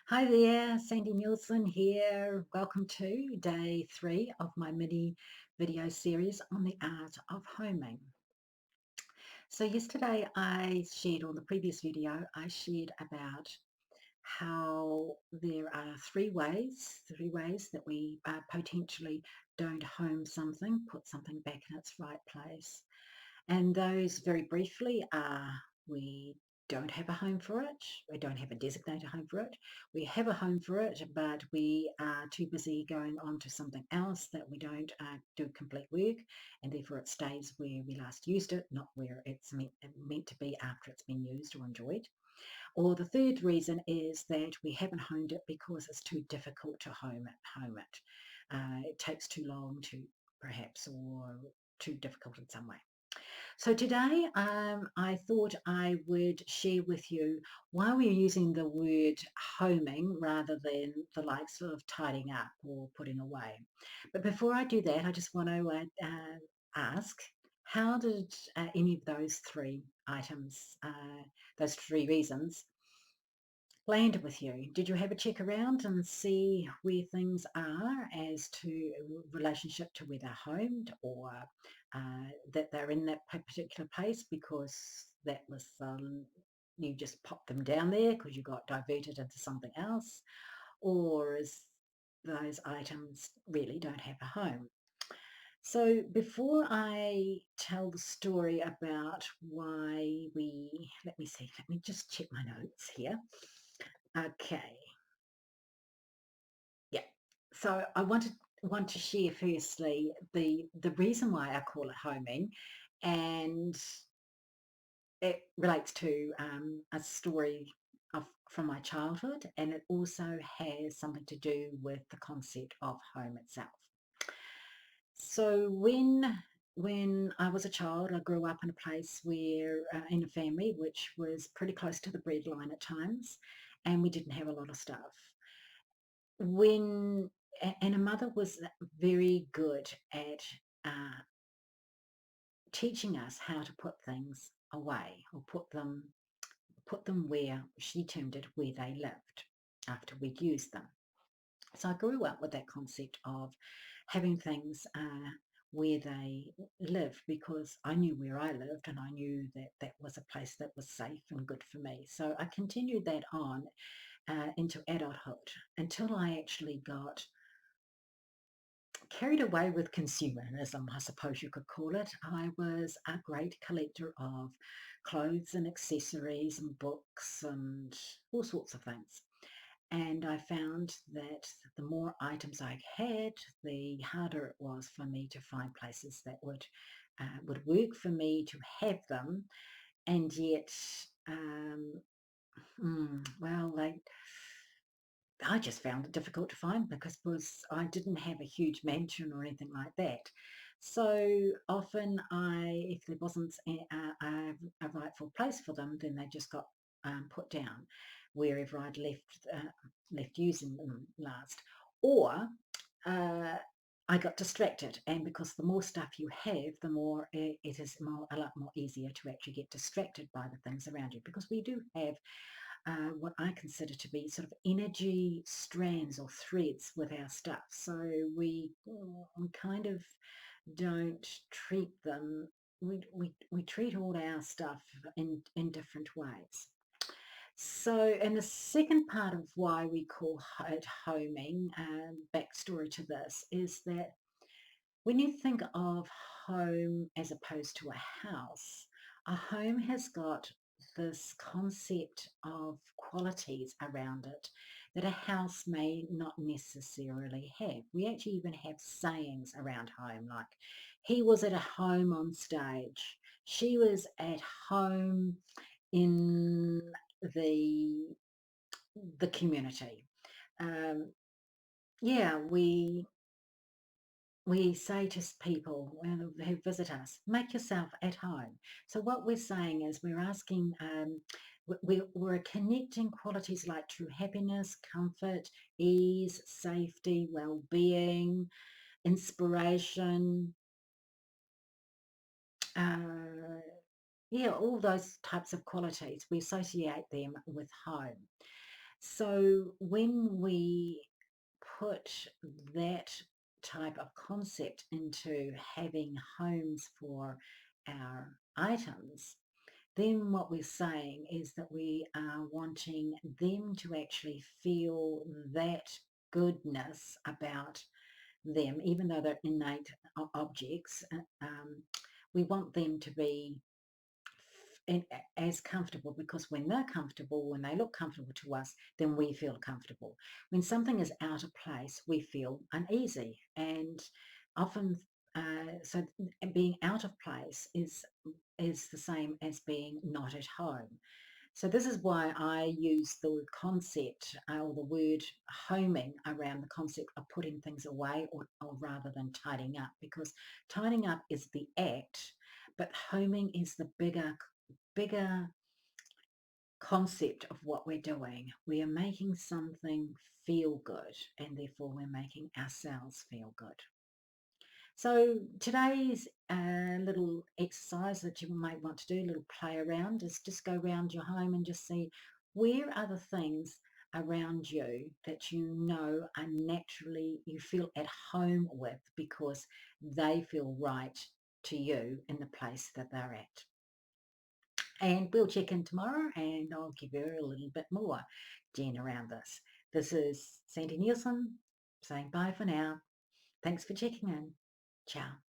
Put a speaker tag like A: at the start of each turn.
A: Hi there, Sandy Nielsen here. Welcome to day 3 of my mini video series on the art of homing. So yesterday I shared, on the previous video, I shared about how there are three ways that we potentially don't home something, put something back in its right place. And those, very briefly, are: we don't have a home for it, we don't have a designated home for it, we have a home for it, but we are too busy going on to something else that we don't do complete work, and therefore it stays where we last used it, not where it's meant to be after it's been used or enjoyed. Or the third reason is that we haven't homed it because it's too difficult to home it. It takes too long to, perhaps, or too difficult in some way. So today, I thought I would share with you why we're using the word homing rather than the likes of tidying up or putting away. But before I do that, I just want to ask, how did any of those three items, those three reasons, land with you? Did you have a check around and see where things are as to relationship to where they're homed, or that they're in that particular place because that was you just popped them down there because you got diverted into something else, or is those items really don't have a home? So before I tell the story about why let me see, let me just check my notes here. Okay, yeah. So I want to share firstly the reason why I call it homing, and it relates to a story from my childhood, and it also has something to do with the concept of home itself. So when I was a child, I grew up in a place where, in a family which was pretty close to the breadline at times, and we didn't have a lot of stuff. When and a mother was very good at uh, teaching us how to put things away, or put them where she termed it, where they lived after we'd used them. So I grew up with that concept of having things where they live, because I knew where I lived and I knew that that was a place that was safe and good for me. So I continued that on into adulthood, until I actually got carried away with consumerism, I suppose you could call it. I was a great collector of clothes and accessories and books and all sorts of things. And I found that the more items I had, the harder it was for me to find places that would work for me to have them, and yet, um, well, I just found it difficult to find, because I didn't have a huge mansion or anything like that. So often, if there wasn't a rightful place for them, then they just got put down wherever I'd left using them last. Or uh, I got distracted, and because the more stuff you have, the more it is a lot more easier to actually get distracted by the things around you, because we do have what I consider to be sort of energy strands or threads with our stuff. So we kind of don't treat them. We treat all our stuff in different ways. So, and the second part of why we call it homing, backstory to this, is that when you think of home as opposed to a house, a home has got this concept of qualities around it that a house may not necessarily have. We actually even have sayings around home, like, he was at a home on stage, she was at home in the the community. Um, yeah, we say to people who visit us, make yourself at home. So what we're saying is, we're asking, we're connecting qualities like true happiness, comfort, ease, safety, well-being, inspiration, uh, yeah, all those types of qualities. We associate them with home. So when we put that type of concept into having homes for our items, then what we're saying is that we are wanting them to actually feel that goodness about them, even though they're innate objects. We want them to be in, as comfortable, because when they're comfortable, when they look comfortable to us, then we feel comfortable. When something is out of place, we feel uneasy, and often so being out of place is the same as being not at home. So this is why I use the concept or the word homing around the concept of putting things away, or rather than tidying up, because tidying up is the act, but homing is the bigger concept of what we're doing. We are making something feel good, and therefore we're making ourselves feel good. So today's little exercise that you might want to do, a little play around, is just go around your home and just see where are the things around you that you know are naturally, you feel at home with, because they feel right to you in the place that they're at. And we'll check in tomorrow and I'll give you a little bit more Jen around this. This is Sandy Nielsen saying bye for now. Thanks for checking in. Ciao.